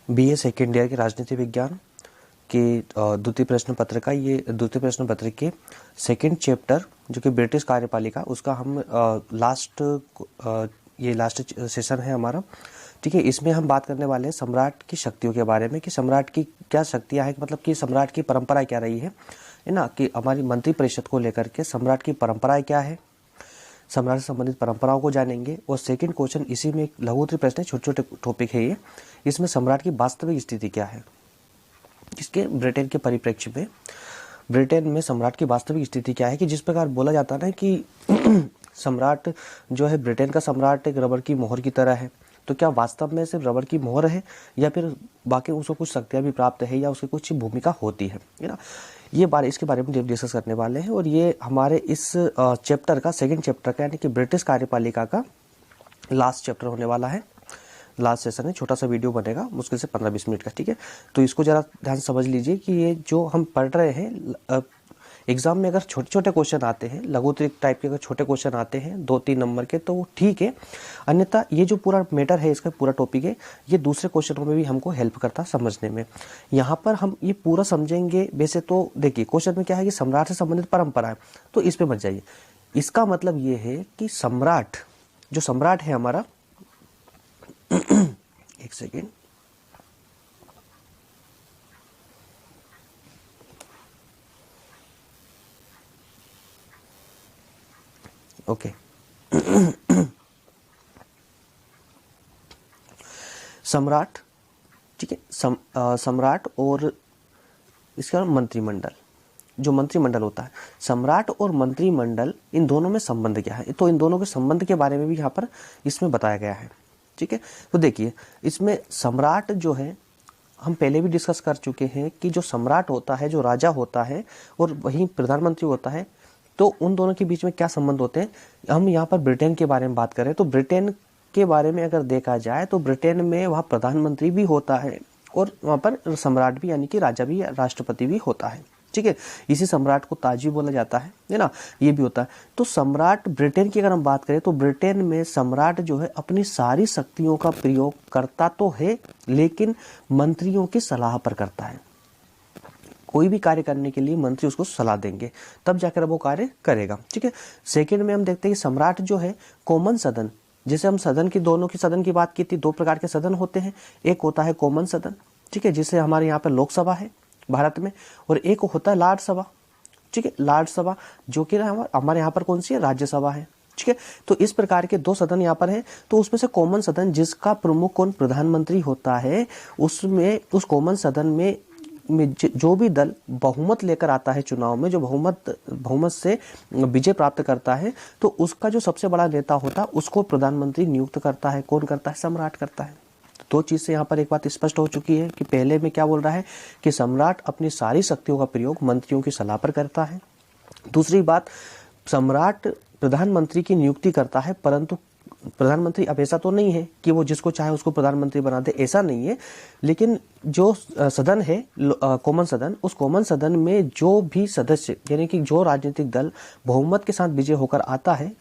BA second year के राजनीति विज्ञान के द्वितीय प्रश्न पत्र का ये द्वितीय प्रश्न पत्र के सेकेंड चैप्टर जो कि ब्रिटिश कार्यपालिका उसका हम लास्ट सेशन है हमारा। ठीक है, इसमें हम बात करने वाले हैं सम्राट की शक्तियों के बारे में कि सम्राट की क्या शक्तियां हैं, मतलब कि सम्राट की परंपरा क्या रही है ना, कि हमारी मंत्रिपरिषद को लेकर के सम्राट की परंपराएं क्या है, सम्राट से संबंधित परंपराओं को जानेंगे। और सेकंड क्वेश्चन इसी में एक लघु उत्तरीय प्रश्न है, छोटे छोटे टॉपिक है ये। इसमें सम्राट की वास्तविक स्थिति क्या है, इसके ब्रिटेन के परिप्रेक्ष्य में ब्रिटेन में सम्राट की वास्तविक स्थिति क्या है, कि जिस प्रकार बोला जाता है कि सम्राट जो है ब्रिटेन का सम्राट एक रबर की मोहर की तरह है, तो क्या वास्तव में सिर्फ रबर की मोहर है या फिर बाकी उसको कुछ शक्तियां भी प्राप्त है या उसकी कुछ भूमिका होती है ना, ये बारे इसके बारे में डिस्कस करने वाले हैं। और ये हमारे इस चैप्टर का सेकंड चैप्टर का यानी कि ब्रिटिश कार्यपालिका का लास्ट चैप्टर होने वाला है। लास्ट सेशन है, छोटा सा वीडियो बनेगा मुश्किल से 15-20 मिनट का। ठीक है, तो इसको जरा ध्यान से समझ लीजिए कि ये जो हम पढ़ रहे हैं एग्जाम में अगर छोटे छोटे क्वेश्चन आते हैं, लघुत्तरीय टाइप के अगर छोटे क्वेश्चन आते हैं 2-3 नंबर के तो वो ठीक है, अन्यथा ये जो पूरा मैटर है इसका पूरा टॉपिक है ये दूसरे क्वेश्चनों में भी हमको हेल्प करता समझने में। यहाँ पर हम ये पूरा समझेंगे। वैसे तो देखिए क्वेश्चन में क्या है कि सम्राट से संबंधित परंपरा है, तो इस पे मत जाइए। इसका मतलब ये है कि सम्राट जो सम्राट है हमारा एक सेकेंड, ओके सम्राट, ठीक है, सम्राट और इसका मंत्रिमंडल, जो मंत्रिमंडल होता है, सम्राट और मंत्रिमंडल, इन दोनों में संबंध क्या है, तो इन दोनों के संबंध के बारे में भी यहाँ पर इसमें बताया गया है। ठीक है, तो देखिए इसमें सम्राट जो है हम पहले भी डिस्कस कर चुके हैं कि जो सम्राट होता है, जो राजा होता है और वहीं प्रधानमंत्री होता है, तो उन दोनों के बीच में क्या संबंध होते हैं। हम यहाँ पर ब्रिटेन के बारे में बात करें तो ब्रिटेन के बारे में अगर देखा जाए तो ब्रिटेन में वहाँ प्रधानमंत्री भी होता है और वहाँ पर सम्राट भी यानी कि राजा भी, राष्ट्रपति भी होता है। ठीक है, इसी सम्राट को ताज भी बोला जाता है ना, ये भी होता है। तो सम्राट ब्रिटेन की अगर हम बात करें तो ब्रिटेन में सम्राट जो है अपनी सारी शक्तियों का प्रयोग करता तो है लेकिन मंत्रियों की सलाह पर करता है। कोई भी कार्य करने के लिए मंत्री उसको सलाह देंगे तब जाकर वो कार्य करेगा। ठीक है, सेकंड में हम देखते हैं कि सम्राट जो है कॉमन सदन, जैसे हम सदन की दोनों की सदन की बात की थी, 2 प्रकार के सदन होते हैं, एक होता है कॉमन सदन, ठीक है, जिसे हमारे यहाँ पर लोकसभा है भारत में, और एक होता है राज्यसभा। ठीक है, राज्यसभा जो कि हमारे यहाँ पर कौन सी है, राज्यसभा है। ठीक है, तो इस प्रकार के 2 सदन यहाँ पर है। तो उसमें से कॉमन सदन जिसका प्रमुख कौन, प्रधानमंत्री होता है, उसमें उस कॉमन सदन में जो भी दल बहुमत लेकर आता है चुनाव में, जो बहुमत से विजय प्राप्त करता है, तो उसका जो सबसे बड़ा नेता होता है उसको प्रधानमंत्री नियुक्त करता है। कौन करता है, सम्राट करता है। तो 2 चीज से यहाँ पर एक बात स्पष्ट हो चुकी है कि पहले में क्या बोल रहा है कि सम्राट अपनी सारी शक्तियों का प्रयोग मंत्रियों की सलाह पर करता है। दूसरी बात, सम्राट प्रधानमंत्री की नियुक्ति करता है, परंतु प्रधानमंत्री अब ऐसा तो नहीं है कि वो जिसको चाहे उसको प्रधानमंत्री बना दे, ऐसा नहीं है। लेकिन जो सदन है कॉमन सदन, उस कॉमन सदन में जो भी सदस्य यानी कि जो राजनीतिक दल बहुमत के साथ विजय होकर आता है,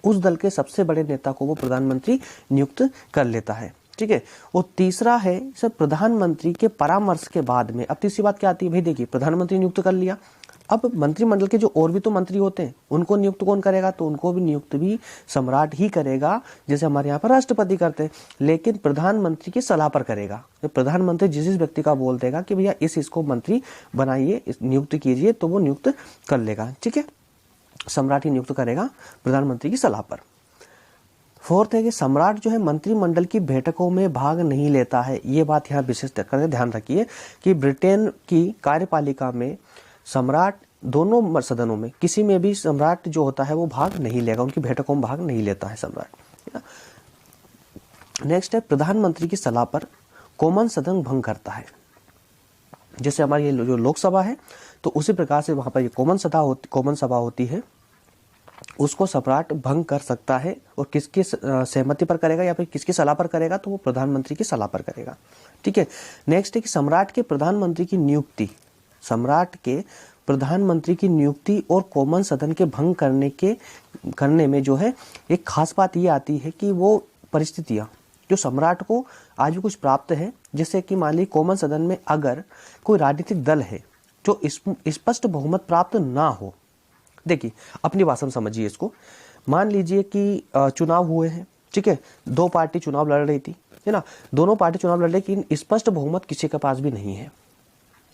उस दल के सबसे बड़े नेता को वो प्रधानमंत्री नियुक्त कर लेता है। ठीक है, और तीसरा है सर प्रधानमंत्री के परामर्श के बाद में। अब तीसरी बात क्या आती है भाई, देखिए प्रधानमंत्री नियुक्त कर लिया, अब मंत्रिमंडल के जो और भी तो मंत्री होते हैं उनको नियुक्त कौन करेगा, तो उनको भी नियुक्त भी सम्राट ही करेगा, जैसे हमारे यहाँ पर राष्ट्रपति करते हैं, लेकिन प्रधानमंत्री की सलाह पर करेगा। तो प्रधानमंत्री जिस व्यक्ति का बोल देगा कि भैया इसको मंत्री बनाइए, नियुक्त कीजिए, तो वो नियुक्त कर लेगा। ठीक है, सम्राट ही नियुक्त करेगा प्रधानमंत्री की सलाह पर। फोर्थ है कि सम्राट जो है मंत्रिमंडल की बैठकों में भाग नहीं लेता है। ये बात यहाँ विशेष करके ध्यान रखिए कि ब्रिटेन की कार्यपालिका में सम्राट दोनों सदनों में किसी में भी सम्राट जो होता है वो भाग नहीं लेगा, उनकी बैठकों में भाग नहीं लेता है सम्राट। नेक्स्ट है प्रधानमंत्री की सलाह पर कॉमन सदन भंग करता है। जैसे हमारी ये जो लोकसभा है तो उसी प्रकार से वहां पर ये कॉमन सभा होती है, उसको सम्राट भंग कर सकता है। और किसकी सहमति पर करेगा या फिर किसकी सलाह पर करेगा, तो वो प्रधानमंत्री की सलाह पर करेगा। ठीक है, नेक्स्ट है कि सम्राट के प्रधानमंत्री की नियुक्ति, सम्राट के प्रधानमंत्री की नियुक्ति और कॉमन सदन के भंग करने में जो है एक खास बात ये आती है कि वो परिस्थितियां जो सम्राट को आज भी कुछ प्राप्त है, जैसे कि मान ली कॉमन सदन में अगर कोई राजनीतिक दल है जो स्पष्ट बहुमत प्राप्त ना हो। देखिए अपनी भाषा में समझिए इसको। मान लीजिए कि चुनाव हुए हैं, ठीक है, दो पार्टी चुनाव लड़ रही थी, है ना, दोनों पार्टी चुनाव लड़ रही, लेकिन स्पष्ट बहुमत किसी के पास भी नहीं है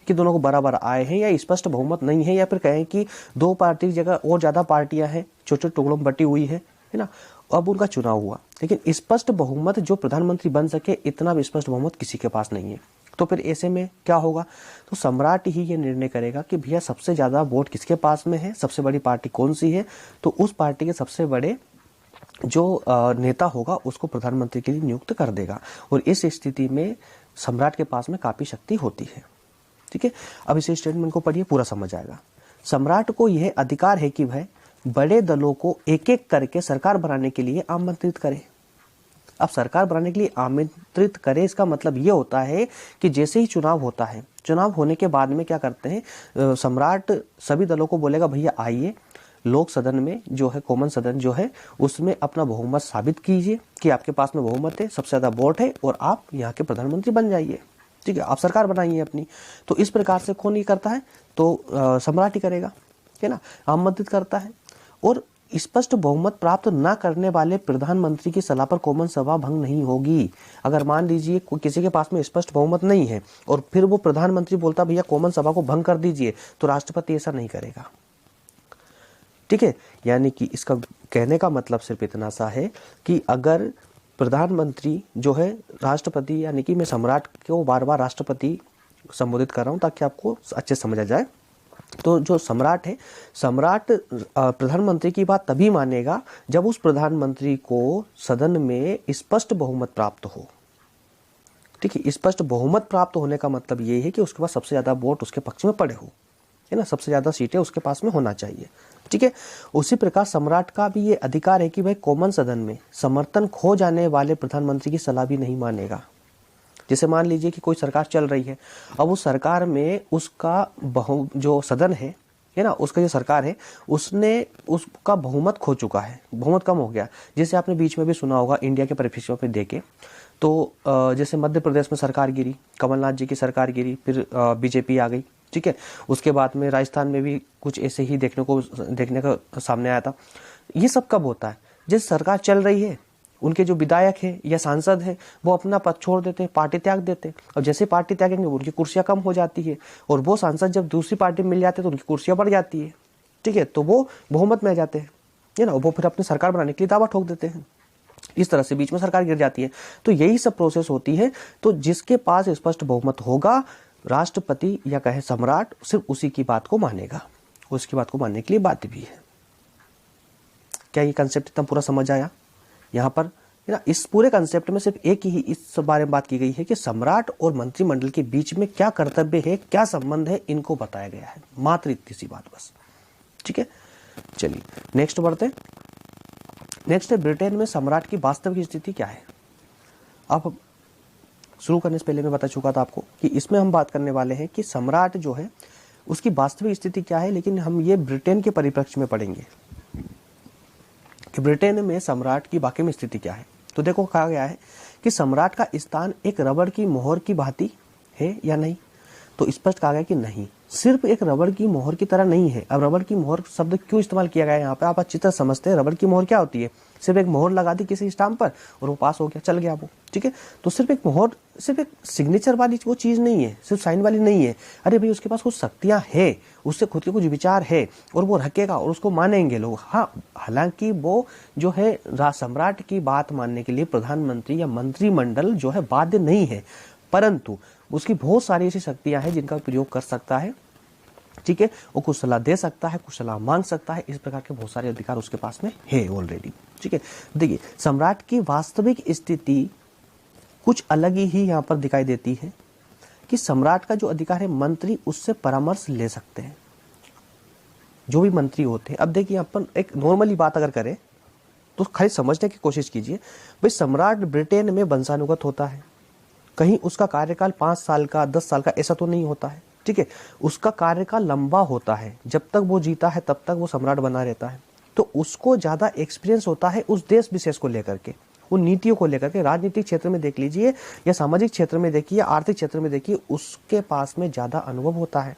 कि दोनों को बराबर आए हैं, या स्पष्ट बहुमत नहीं है, या फिर कहें कि दो पार्टी की जगह और ज्यादा पार्टियां हैं, छोटे छोटे टुकड़ों में बटी हुई है ना, अब उनका चुनाव हुआ, लेकिन स्पष्ट बहुमत जो प्रधानमंत्री बन सके इतना भी स्पष्ट बहुमत किसी के पास नहीं है। तो फिर ऐसे में क्या होगा, तो सम्राट ही ये निर्णय करेगा कि भैया सबसे ज्यादा वोट किसके पास में है, सबसे बड़ी पार्टी कौन सी है, तो उस पार्टी के सबसे बड़े जो नेता होगा उसको प्रधानमंत्री के लिए नियुक्त कर देगा। और इस स्थिति में सम्राट के पास में काफी शक्ति होती है। ठीक है, अब इस स्टेटमेंट को पढ़िए, पूरा समझ आएगा। सम्राट को यह अधिकार है कि वह बड़े दलों को एक एक करके सरकार बनाने के लिए आमंत्रित करे। अब सरकार बनाने के लिए आमंत्रित करे, इसका मतलब ये होता है कि जैसे ही चुनाव होता है, चुनाव होने के बाद में क्या करते हैं, सम्राट सभी दलों को बोलेगा भैया आइए लोक सदन में जो है, कॉमन सदन जो है, उसमें अपना बहुमत साबित कीजिए कि आपके पास में बहुमत है, सबसे ज्यादा वोट है, और आप यहाँ के प्रधानमंत्री बन जाइए। ठीक है, आप सरकार बनाइए अपनी। तो इस प्रकार से कौन ये करता है, तो सम्राट ही करेगा, है ना, आमंत्रित करता है। और स्पष्ट बहुमत प्राप्त न करने वाले प्रधानमंत्री की सलाह पर कॉमन सभा भंग नहीं होगी। अगर मान लीजिए किसी के पास में स्पष्ट बहुमत नहीं है और फिर वो प्रधानमंत्री बोलता भैया कॉमन सभा को भंग कर दीजिए, तो राष्ट्रपति ऐसा नहीं करेगा। ठीक है, यानी कि इसका कहने का मतलब सिर्फ इतना सा है कि अगर प्रधानमंत्री जो है राष्ट्रपति, यानी कि मैं सम्राट को बार बार राष्ट्रपति संबोधित कर रहा हूं ताकि आपको अच्छे समझ आ जाए। तो जो सम्राट है, सम्राट प्रधानमंत्री की बात तभी मानेगा जब उस प्रधानमंत्री को सदन में स्पष्ट बहुमत प्राप्त हो। ठीक है, स्पष्ट बहुमत प्राप्त होने का मतलब ये है कि उसके पास सबसे ज्यादा वोट उसके पक्ष में पड़े हो, है ना, सबसे ज्यादा सीटें उसके पास में होना चाहिए। ठीक है, उसी प्रकार सम्राट का भी ये अधिकार है कि वह कॉमन सदन में समर्थन खो जाने वाले प्रधानमंत्री की सलाह भी नहीं मानेगा। जैसे मान लीजिए कि कोई सरकार चल रही है, अब उस सरकार में उसका जो सदन है ना, उसका जो सरकार है उसका बहुमत खो चुका है, बहुमत कम हो गया। जैसे आपने बीच में भी सुना होगा इंडिया के परिप्रेक्ष्य पे देखे तो जैसे मध्य प्रदेश में सरकार गिरी, कमलनाथ जी की सरकार गिरी, फिर बीजेपी आ गई। ठीक है, उसके बाद में राजस्थान में भी कुछ ऐसे ही देखने का सामने आया था। ये सब कब होता है, जिस सरकार चल रही है उनके जो विधायक है या सांसद है वो अपना पद छोड़ देते हैं, पार्टी त्याग देते हैं, और जैसे पार्टी त्यागेंगे उनकी कुर्सियां कम हो जाती है, और वो सांसद जब दूसरी पार्टी में मिल जाते हैं तो उनकी कुर्सियां बढ़ जाती है। ठीक है, तो वो बहुमत में आ जाते हैं, है ना, वो फिर अपनी सरकार बनाने के लिए दावा ठोक देते हैं। इस तरह से बीच में सरकार गिर जाती है। तो यही सब प्रोसेस होती है। तो जिसके पास स्पष्ट बहुमत होगा, राष्ट्रपति या कहे सम्राट सिर्फ उसी की बात को मानेगा, उसकी बात को मानने के लिए बाध्य भी है। क्या ये कंसेप्ट इतना पूरा समझ आया? यहाँ पर ना इस पूरे कंसेप्ट में सिर्फ एक ही इस बारे में बात की गई है कि सम्राट और मंत्रिमंडल के बीच में क्या कर्तव्य है, क्या संबंध है, इनको बताया गया है, मात्र इतनी सी बात बस। ठीक है, चलिए नेक्स्ट बढ़ते हैं। नेक्स्ट है ब्रिटेन में सम्राट की वास्तविक स्थिति क्या है। अब शुरू करने से पहले मैं बता चुका था आपको कि इसमें हम बात करने वाले हैं कि सम्राट जो है उसकी वास्तविक स्थिति क्या है, लेकिन हम ये ब्रिटेन के परिप्रेक्ष्य में पढ़ेंगे कि ब्रिटेन में सम्राट की वाकई में स्थिति क्या है। तो देखो कहा गया है कि सम्राट का स्थान एक रबड़ की मोहर की भांति है या नहीं, तो स्पष्ट कहा गया कि नहीं, सिर्फ एक रबड़ की मोहर की तरह नहीं है। अब रबड़ की मोहर शब्द क्यों इस्तेमाल किया गया है यहाँ पे, आप अच्छी तरह समझते हैं। रबड़ की मोहर क्या होती है, सिर्फ एक मोहर लगा दी किसी स्टाम्प पर और वो पास हो गया, चल गया वो। ठीक है, तो सिर्फ एक मोहर, सिर्फ एक सिग्नेचर वाली वो चीज नहीं है, सिर्फ साइन वाली नहीं है। अरे भाई उसके पास कुछ शक्तियां है, उससे खुद के कुछ विचार है और वो रखेगा और उसको मानेंगे लोग। हाँ, हालांकि वो जो है सम्राट की बात मानने के लिए प्रधानमंत्री या मंत्रिमंडल जो है बाध्य नहीं है, परंतु उसकी बहुत सारी ऐसी शक्तियां हैं जिनका प्रयोग कर सकता है। ठीक है, वो कुछ सलाह दे सकता है, कुछ सलाह मांग सकता है, इस प्रकार के बहुत सारे अधिकार उसके पास में है ऑलरेडी। ठीक है, देखिए सम्राट की वास्तविक स्थिति कुछ अलग ही यहाँ पर दिखाई देती है कि सम्राट का जो अधिकार है, मंत्री उससे परामर्श ले सकते हैं, जो भी मंत्री होते हैं। अब देखिए अपन एक नॉर्मली बात अगर करें तो खाली समझने की कोशिश कीजिए। भाई सम्राट ब्रिटेन में वंशानुगत होता है, कहीं उसका कार्यकाल 5 साल का 10 साल का ऐसा तो नहीं होता है। ठीक है, उसका कार्यकाल लंबा होता है, जब तक वो जीता है तब तक वो सम्राट बना रहता है, तो उसको ज्यादा एक्सपीरियंस होता है उस देश विशेष को लेकर के। उन नीतियों को लेकर के राजनीतिक क्षेत्र में देख लीजिए या सामाजिक क्षेत्र में देखिए या आर्थिक क्षेत्र में देखिए, उसके पास में ज्यादा अनुभव होता है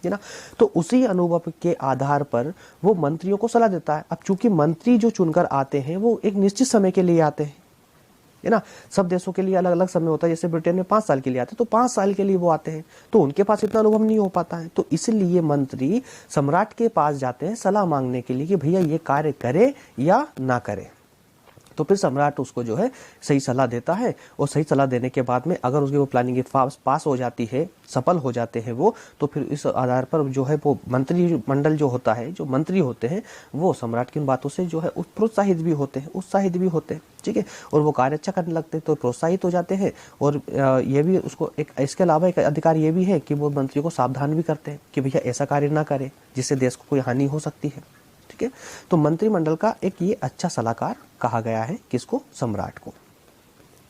ना। तो उसी अनुभव के आधार पर वो मंत्रियों को सलाह देता है। अब चूंकि मंत्री जो चुनकर आते हैं वो एक निश्चित समय के लिए आते हैं, है ना। सब देशों के लिए अलग अलग समय होता है, जैसे ब्रिटेन में 5 साल के लिए आते हैं, तो 5 साल के लिए वो आते हैं, तो उनके पास इतना अनुभव नहीं हो पाता है। तो इसलिए मंत्री सम्राट के पास जाते हैं सलाह मांगने के लिए कि भैया ये कार्य करे या ना करे। तो फिर सम्राट उसको जो है सही सलाह देता है, और सही सलाह देने के बाद में अगर उसकी वो प्लानिंग पास हो जाती है, सफल हो जाते हैं वो, तो फिर इस आधार पर जो है वो मंत्रिमंडल जो होता है, जो मंत्री होते हैं, वो सम्राट की उन बातों से जो है प्रोत्साहित भी होते हैं, उत्साहित भी होते हैं, ठीक है, और वो कार्य अच्छा करने लगते हैं, तो प्रोत्साहित हो जाते हैं। और ये भी उसको इसके अलावा एक अधिकार ये भी है कि वो मंत्रियों को सावधान भी करते हैं कि भैया ऐसा कार्य ना करे जिससे देश को कोई हानि हो सकती है, ठीक है। तो मंत्रिमंडल का एक ये अच्छा सलाहकार कहा गया है किसको? सम्राट को,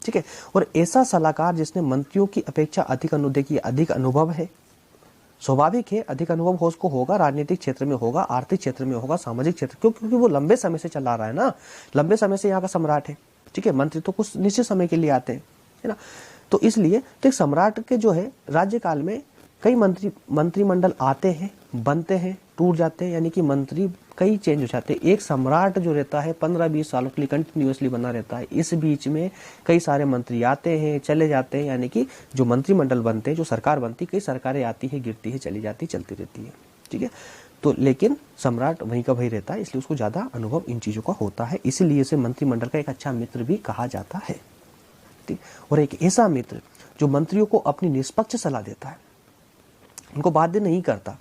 ठीक है। और ऐसा सलाहकार जिसने मंत्रियों की अपेक्षा अधिक अनुभव है, स्वाभाविक है अधिक अनुभव हो उसको होगा, राजनीतिक क्षेत्र में होगा, आर्थिक क्षेत्र में होगा, सामाजिक क्षेत्र, क्योंकि वो लंबे समय से चला रहा है ना, लंबे समय से यहाँ का सम्राट है, ठीक है। मंत्री तो कुछ निश्चित समय के लिए आते हैं, है ना। तो इसलिए तो एक सम्राट के जो है राज्यकाल में कई मंत्रिमंडल आते हैं, बनते हैं, टूट जाते हैं, यानी कि मंत्री कई चेंज हो जाते हैं। एक सम्राट जो रहता है 15-20 सालों के लिए कंटिन्यूअसली बना रहता है, इस बीच में कई सारे मंत्री आते हैं, चले जाते हैं, यानी कि जो मंत्रिमंडल बनते हैं, जो सरकार बनती, कई सरकारें आती है, गिरती है, चली जाती, चलती रहती है, ठीक है। तो लेकिन सम्राट वहीं का वहीं रहता है, इसलिए उसको ज्यादा अनुभव इन चीजों का होता है, इसीलिए इसे मंत्रिमंडल का एक अच्छा मित्र भी कहा जाता है, ठीक। और एक ऐसा मित्र जो मंत्रियों को अपनी निष्पक्ष सलाह देता है, उनको बाध्य नहीं करता।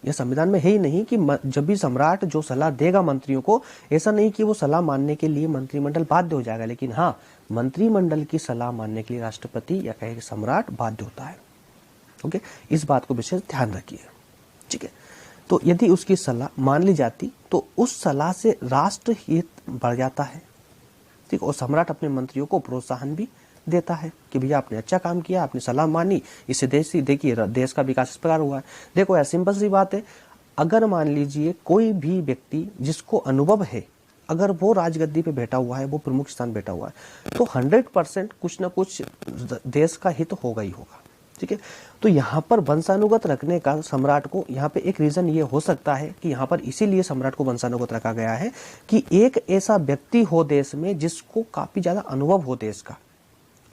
यह संविधान में है ही नहीं कि जब भी सम्राट जो सलाह देगा मंत्रियों को, ऐसा नहीं कि वो सलाह मानने के लिए मंत्रिमंडल बाध्य हो जाएगा, लेकिन हाँ, मंत्रिमंडल की सलाह मानने के लिए राष्ट्रपति या कहे सम्राट बाध्य होता है। ओके, इस बात को विशेष ध्यान रखिए, ठीक है। तो यदि उसकी सलाह मान ली जाती तो उस सलाह से राष्ट्र हित बढ़ जाता है, ठीक। और सम्राट अपने मंत्रियों को प्रोत्साहन भी देता है कि भैया आपने अच्छा काम किया, आपने सलाह मानी, इससे देखिए देश का विकास इस प्रकार हुआ है। देखो यार, सिंपल सी बात है, अगर मान लीजिए कोई भी व्यक्ति जिसको अनुभव है, अगर वो राजगद्दी पे बैठा हुआ है, वो प्रमुख स्थान बैठा हुआ है, तो 100% कुछ ना कुछ देश का हित होगा ही होगा, ठीक है। तो यहाँ पर वंशानुगत रखने का सम्राट को, यहाँ पे एक रीजन ये हो सकता है कि यहाँ पर इसीलिए सम्राट को वंशानुगत रखा गया है कि एक ऐसा व्यक्ति हो देश में जिसको काफी ज्यादा अनुभव हो देश का,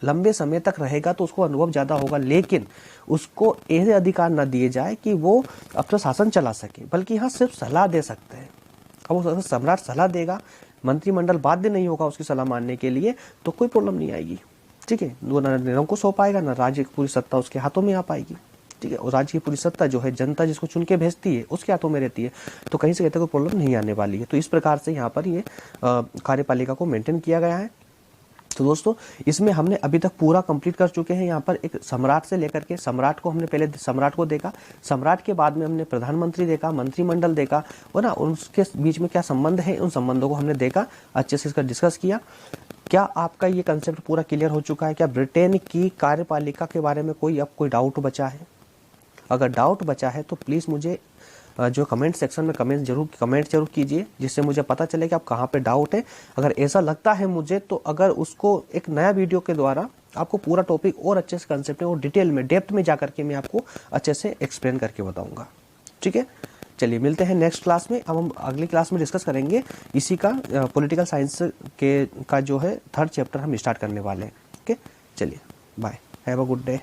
लंबे समय तक रहेगा तो उसको अनुभव ज्यादा होगा, लेकिन उसको ऐसे अधिकार न दिए जाए कि वो अपना शासन चला सके, बल्कि यहाँ सिर्फ सलाह दे सकते हैं। अब वो सम्राट सलाह देगा, मंत्रिमंडल बाध्य नहीं होगा उसकी सलाह मानने के लिए, तो कोई प्रॉब्लम नहीं आएगी, ठीक है। वो न निर्णयों को सौंप पाएगा, न राज्य की पूरी सत्ता उसके हाथों में आ पाएगी, ठीक है। और राज्य की पूरी सत्ता जो है जनता जिसको चुन के भेजती है उसके हाथों में रहती है, तो कहीं से कहते कोई प्रॉब्लम नहीं आने वाली है। तो इस प्रकार से यहाँ पर ये कार्यपालिका को मेंटेन किया गया है। तो दोस्तों, इसमें हमने अभी तक पूरा कंप्लीट कर चुके हैं। यहाँ पर एक सम्राट से लेकर के, सम्राट को हमने पहले सम्राट को देखा, सम्राट के बाद में हमने प्रधानमंत्री देखा, मंत्रिमंडल देखा, और ना उनके बीच में क्या संबंध है, उन संबंधों को हमने देखा, अच्छे से इसका डिस्कस किया। क्या आपका ये कंसेप्ट पूरा क्लियर हो चुका है? क्या ब्रिटेन की कार्यपालिका के बारे में कोई डाउट बचा है? अगर डाउट बचा है तो प्लीज मुझे जो कमेंट सेक्शन में कमेंट जरूर कीजिए, जिससे मुझे पता चले कि आप कहाँ पे डाउट है। अगर ऐसा लगता है मुझे, तो अगर उसको एक नया वीडियो के द्वारा आपको पूरा टॉपिक और अच्छे से कंसेप्ट में और डिटेल में डेप्थ में जाकर के मैं आपको अच्छे से एक्सप्लेन करके बताऊंगा, ठीक है। चलिए मिलते हैं नेक्स्ट क्लास में। अब हम अगली क्लास में डिस्कस करेंगे इसी का पॉलिटिकल साइंस के का जो है 3rd चैप्टर हम स्टार्ट करने वाले हैं, ओके। चलिए bye, have a good day.